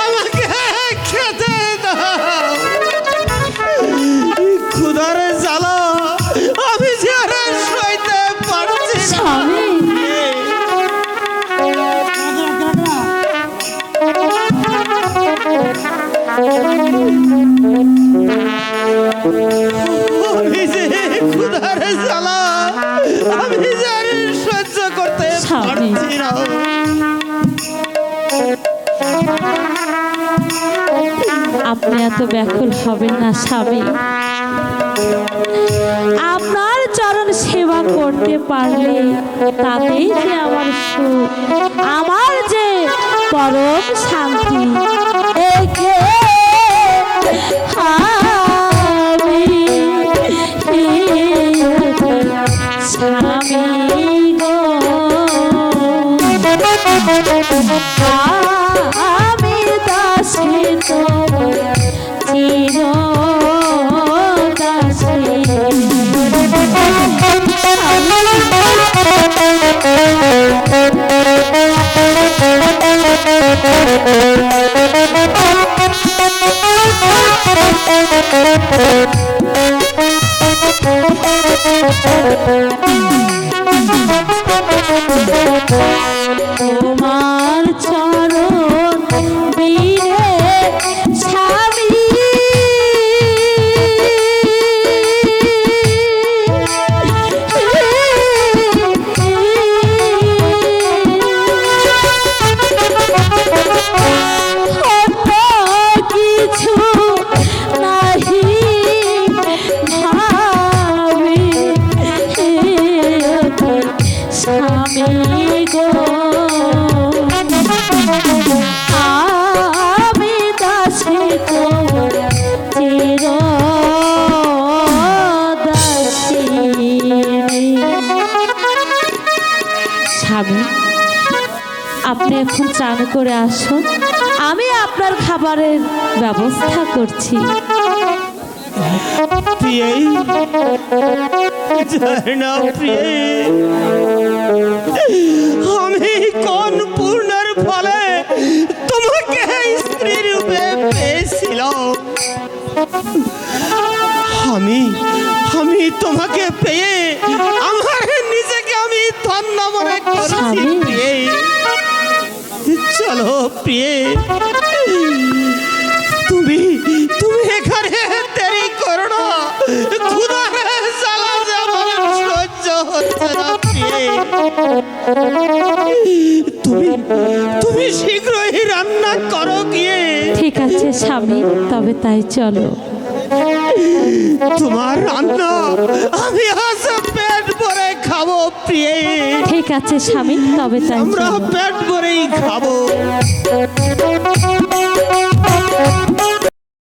আমাকে খেতে দাও। ক্ষুধার জ্বালা আমি যে আর সইতে পারছি না। স্বামী আমি যে ক্ষুধার জ্বালা আমি যে আর সহ্য করতে স্বামী। পারছি না। আপনি এত ব্যাকুল হবেন না স্বামী। আপনার চরণ সেবা করতে পারলে তাতেই যে আমার সুখ, আমার যে পরম শান্তি। একে আমি স্বামী গো, আমি দাসী তোমার চির দাসী। তোমার চরণ বীরে স্বামী কিছু নাহি ভাবি স্বামী গো, আমি দাসী তোমার চির দাসী। স্বামী আপনি এখন চান করে আসুন, আমি আপনার খাবারের ব্যবস্থা করছি। প্রিয়ে জানা প্রিয়ে, আমি কোন পূর্ণের ফলে তোমাকে স্ত্রী রূপে পেয়েছিলাম। আমি তোমাকে পেয়ে আমার নিজেকে আমি ধন্য মনে করেছি। প্রিয়ে চলো প্রিয়ে, তুমি এখানে দেরি করো না। ক্ষুধার জ্বালা যে আমার সহ্য হচ্ছে না। প্রিয়ে তুমি শীঘ্রই রান্না করো গিয়ে। ঠিক আছে স্বামী, তবে তাই চলো। তোমার রান্না আমি আজ পেট ভরে খাবো। প্রিয়ে ঠিক আছে স্বামী, তবে তাই আমরা চলো। পেট ভরেই খাবো।